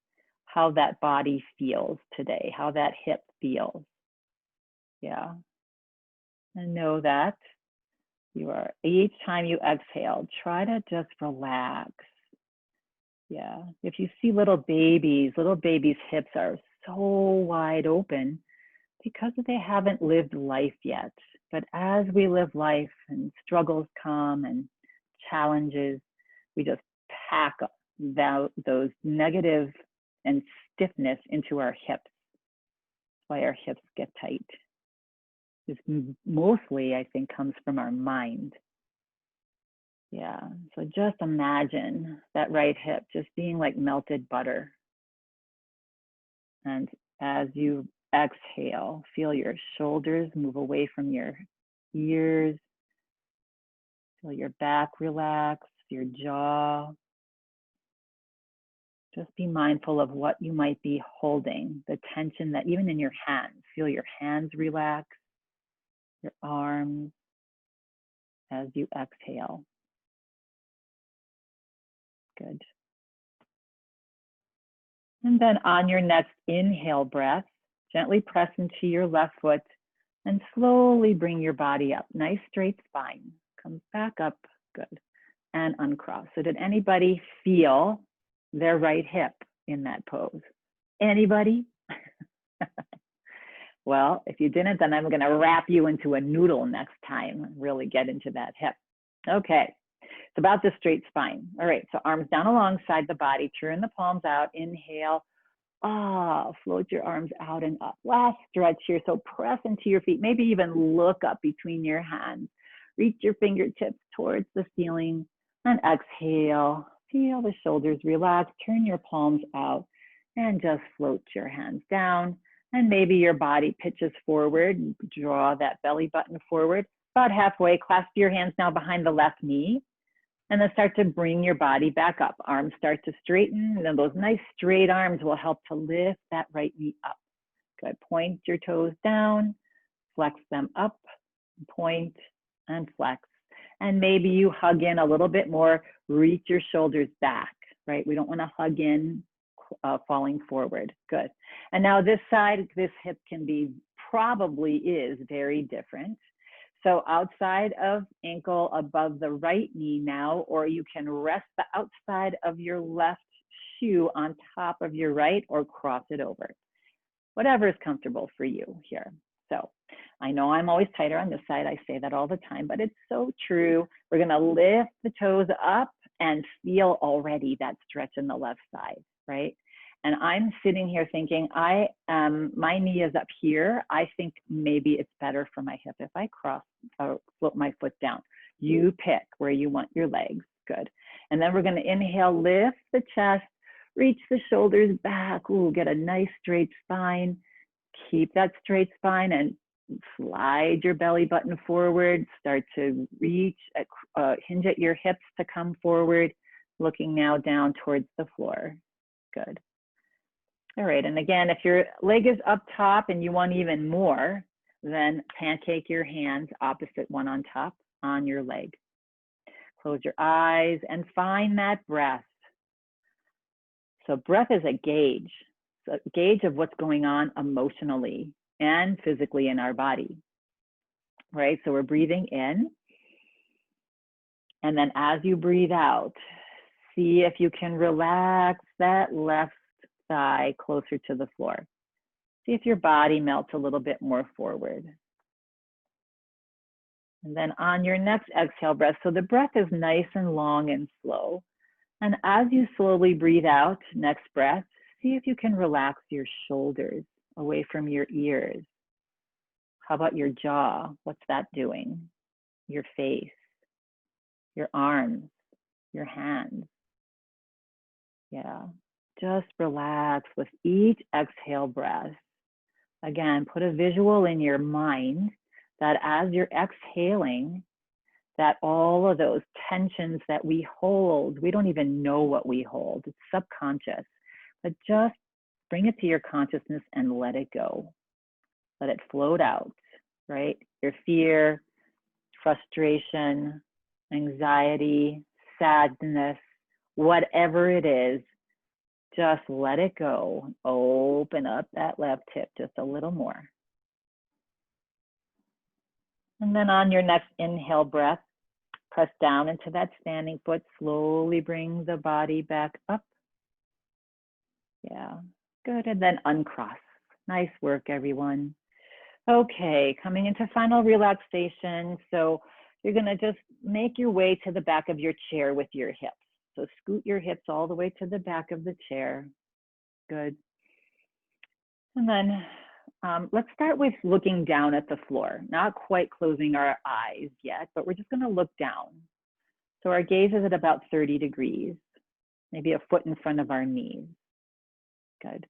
how that body feels today, how that hip feels. Yeah, and know that you are, each time you exhale, try to just relax. Yeah, if you see little babies' hips are so wide open because they haven't lived life yet. But as we live life and struggles come and challenges, we just pack those negative and stiffness into our hips. That's why our hips get tight. This mostly, I think, comes from our mind. Yeah, so just imagine that right hip just being like melted butter. And as you exhale, feel your shoulders move away from your ears. Feel your back relax, your jaw. Just be mindful of what you might be holding, the tension that even in your hands. Feel your hands relax, your arms as you exhale. Good. And then on your next inhale breath, gently press into your left foot and slowly bring your body up. Nice straight spine. Comes back up. Good. And uncross. So did anybody feel their right hip in that pose? Anybody? Well, if you didn't, then I'm going to wrap you into a noodle next time and really get into that hip. Okay. It's about the straight spine. All right, so arms down alongside the body, turn the palms out, inhale, float your arms out and up. Last stretch here, so press into your feet, maybe even look up between your hands. Reach your fingertips towards the ceiling and exhale. Feel the shoulders relax, turn your palms out and just float your hands down. And maybe your body pitches forward, draw that belly button forward. About halfway, clasp your hands now behind the left knee. And then start to bring your body back up. Arms start to straighten, and then those nice straight arms will help to lift that right knee up. Good, point your toes down, flex them up, point and flex. And maybe you hug in a little bit more, reach your shoulders back, right? We don't wanna hug in, falling forward, good. And now this side, this hip can be, probably is very different. So outside of ankle, above the right knee now, or you can rest the outside of your left shoe on top of your right or cross it over. Whatever is comfortable for you here. So I know I'm always tighter on this side. I say that all the time, but it's so true. We're gonna lift the toes up and feel already that stretch in the left side, right? And I'm sitting here thinking, my knee is up here. I think maybe it's better for my hip if I float my foot down. You pick where you want your legs, good. And then we're gonna inhale, lift the chest, reach the shoulders back. Ooh, get a nice straight spine. Keep that straight spine and slide your belly button forward. Start to reach, hinge at your hips to come forward, looking now down towards the floor, good. All right, and again, if your leg is up top and you want even more, then pancake your hands opposite one on top on your leg. Close your eyes and find that breath. So breath is a gauge of what's going on emotionally and physically in our body, right? So we're breathing in, and then as you breathe out, see if you can relax that left thigh closer to the floor. See if your body melts a little bit more forward. And then on your next exhale breath, so the breath is nice and long and slow. And as you slowly breathe out, next breath, see if you can relax your shoulders away from your ears. How about your jaw? What's that doing? Your face, your arms, your hands. Yeah. Just relax with each exhale breath. Again, put a visual in your mind that as you're exhaling, that all of those tensions that we hold, we don't even know what we hold. It's subconscious. but just bring it to your consciousness and let it go. Let it float out, right? Your fear, frustration, anxiety, sadness, whatever it is, just let it go. Open up that left hip just a little more. And then on your next inhale breath, press down into that standing foot. Slowly bring the body back up. Yeah, good. And then uncross. Nice work, everyone. Okay, coming into final relaxation. So you're going to just make your way to the back of your chair with your hips. So scoot your hips all the way to the back of the chair. Good. And then let's start with looking down at the floor. Not quite closing our eyes yet, but we're just going to look down. So our gaze is at about 30 degrees, maybe a foot in front of our knees. Good.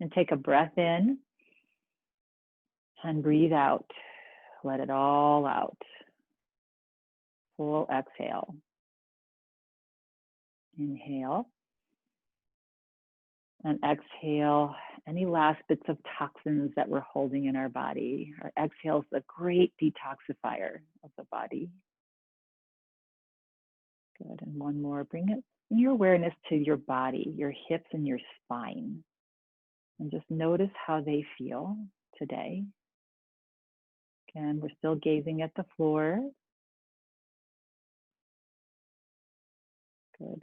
And take a breath in and breathe out. Let it all out. Full exhale. Inhale. And exhale any last bits of toxins that we're holding in our body. Our exhale is a great detoxifier of the body. Good, and one more. Bring your awareness to your body, your hips and your spine. And just notice how they feel today. Again, we're still gazing at the floor. Good.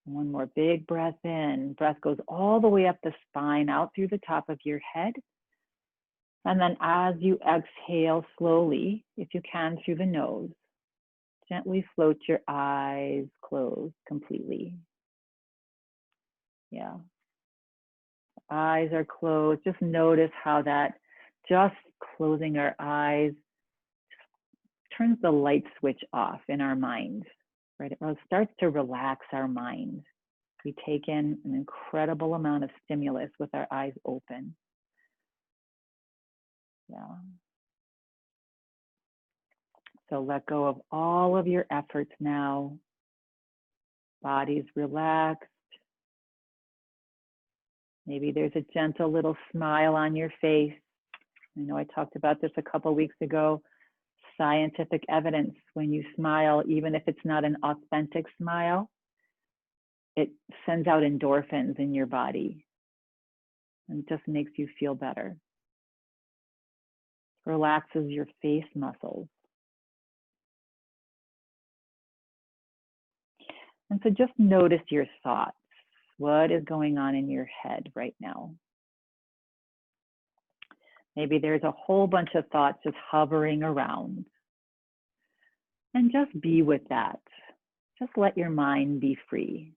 One more big breath in. Breath goes all the way up the spine, out through the top of your head. And then as you exhale slowly, if you can, through the nose, gently float your eyes closed completely. Yeah. Eyes are closed. Just notice how that just closing our eyes turns the light switch off in our mind, right? It starts to relax our mind. We take in an incredible amount of stimulus with our eyes open. Yeah. So let go of all of your efforts now. Body's relaxed. Maybe there's a gentle little smile on your face. I know I talked about this a couple weeks ago. Scientific evidence, when you smile, even if it's not an authentic smile, it sends out endorphins in your body and just makes you feel better. Relaxes your face muscles. And so just notice your thoughts. What is going on in your head right now? Maybe there's a whole bunch of thoughts just hovering around. And just be with that. Just let your mind be free.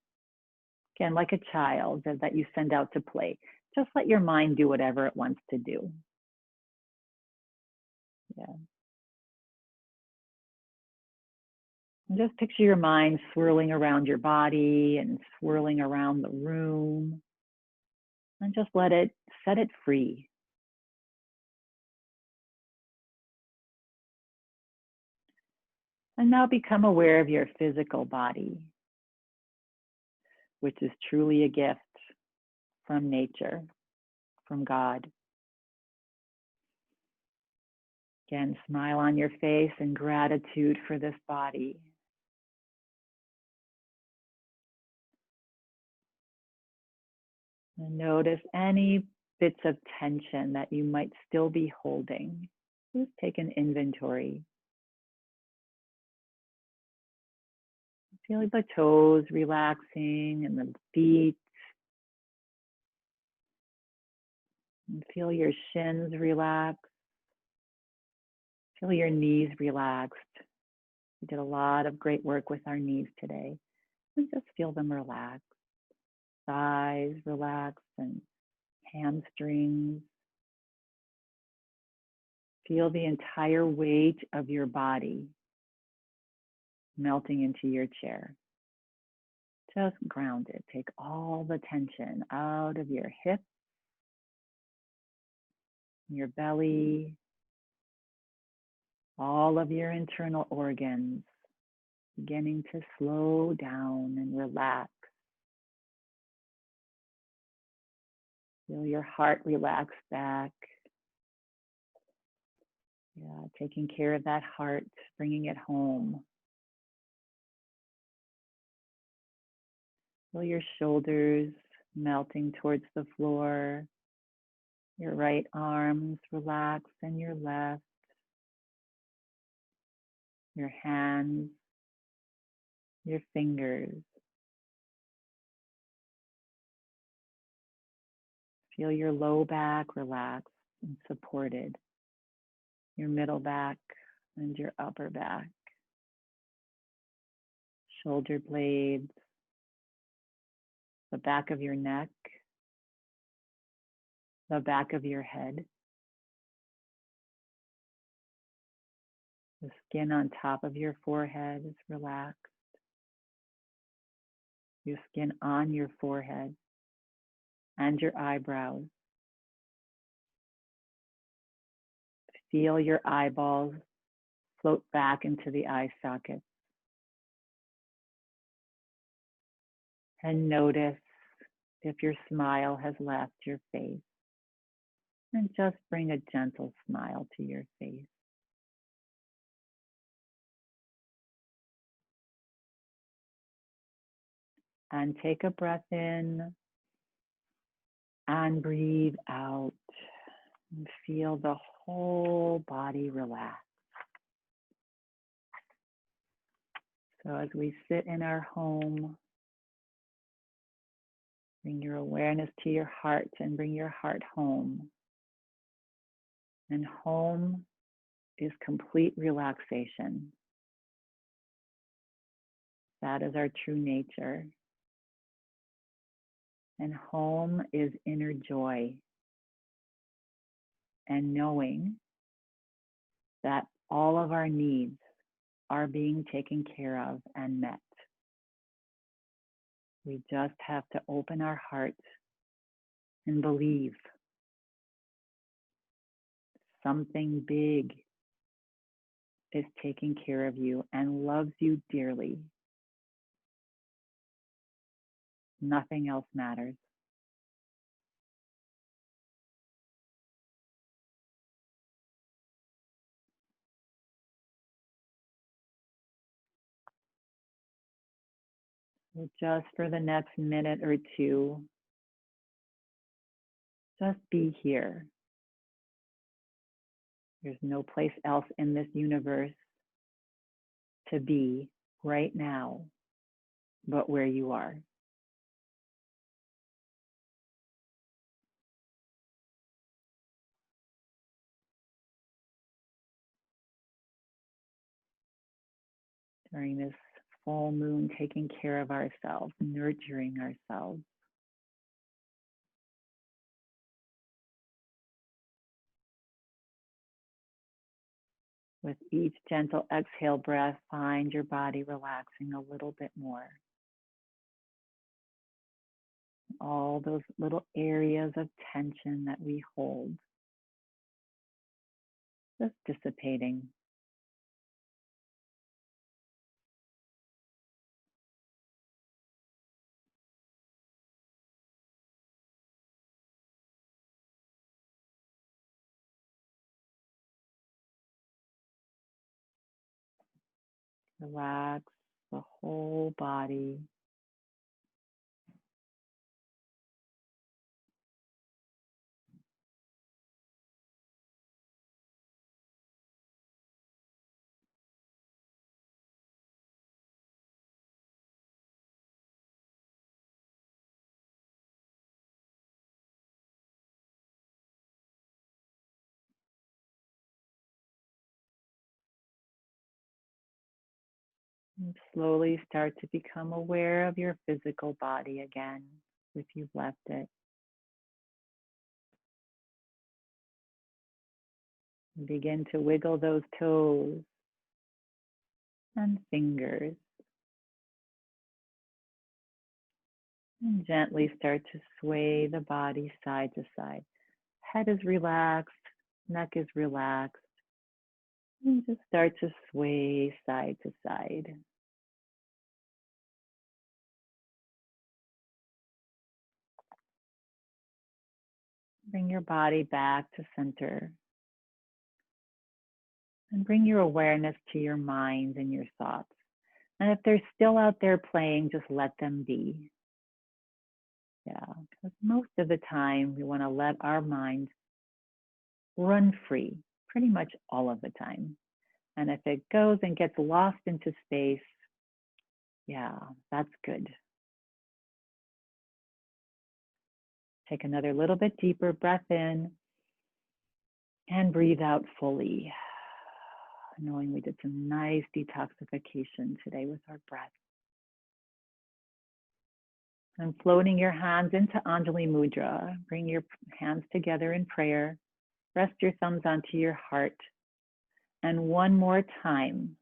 Again, like a child that you send out to play. Just let your mind do whatever it wants to do. Yeah. And just picture your mind swirling around your body and swirling around the room. And just set it free. And now become aware of your physical body, which is truly a gift from nature, from God. Again, smile on your face in gratitude for this body. And notice any bits of tension that you might still be holding. Just take an inventory. Feel the toes relaxing and the feet. And feel your shins relax. Feel your knees relaxed. We did a lot of great work with our knees today. And just feel them relax. Thighs relaxed and hamstrings. Feel the entire weight of your body melting into your chair. Just ground it. Take all the tension out of your hips, your belly, all of your internal organs, beginning to slow down and relax. Feel your heart relax back. Yeah, taking care of that heart, bringing it home. Feel your shoulders melting towards the floor. Your right arms relax and your left. Your hands, your fingers. Feel your low back relaxed and supported. Your middle back and your upper back. Shoulder blades, the back of your neck, the back of your head. The skin on top of your forehead is relaxed. Your skin on your forehead and your eyebrows. Feel your eyeballs float back into the eye sockets. And notice if your smile has left your face. And just bring a gentle smile to your face. And take a breath in and breathe out. And feel the whole body relax. So as we sit in our home, bring your awareness to your heart and bring your heart home. And home is complete relaxation. That is our true nature. And home is inner joy. And knowing that all of our needs are being taken care of and met. We just have to open our hearts and believe something big is taking care of you and loves you dearly. Nothing else matters. So just for the next minute or two, just be here. There's no place else in this universe to be right now but where you are. During this full moon, taking care of ourselves, nurturing ourselves. With each gentle exhale breath, find your body relaxing a little bit more. All those little areas of tension that we hold, just dissipating. Relax the whole body. And slowly start to become aware of your physical body again, if you've left it. Begin to wiggle those toes and fingers. And gently start to sway the body side to side. Head is relaxed, neck is relaxed. And just start to sway side to side. Bring your body back to center. And bring your awareness to your mind and your thoughts. And if they're still out there playing, just let them be. Yeah, because most of the time we want to let our mind run free, pretty much all of the time. And if it goes and gets lost into space, yeah, that's good. Take another little bit deeper breath in and breathe out fully, knowing we did some nice detoxification today with our breath. And floating your hands into Anjali Mudra, bring your hands together in prayer, rest your thumbs onto your heart, and one more time,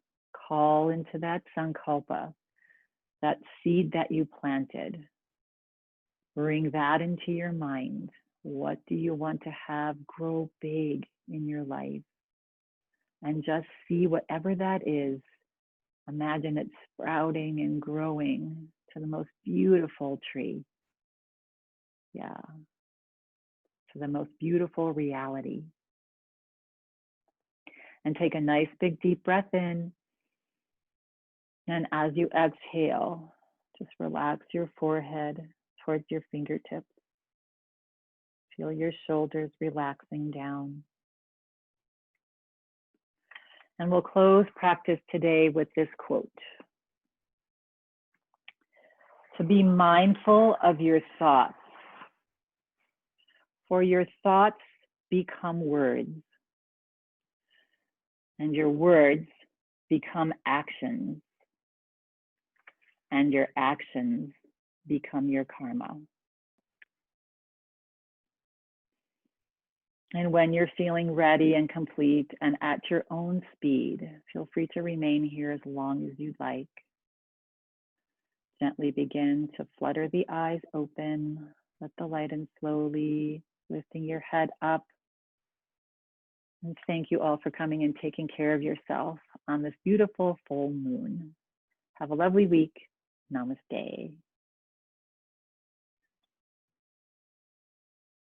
call into that sankalpa, that seed that you planted. Bring that into your mind. What do you want to have grow big in your life? And just see whatever that is. Imagine it sprouting and growing to the most beautiful tree. Yeah, to the most beautiful reality. And take a nice big deep breath in. And as you exhale, just relax your forehead towards your fingertips. Feel your shoulders relaxing down. And we'll close practice today with this quote. To be mindful of your thoughts, for your thoughts become words, and your words become actions, and your actions become your karma. And when you're feeling ready and complete and at your own speed, feel free to remain here as long as you'd like. Gently begin to flutter the eyes open, let the light in slowly, lifting your head up. And thank you all for coming and taking care of yourself on this beautiful full moon. Have a lovely week. Namaste.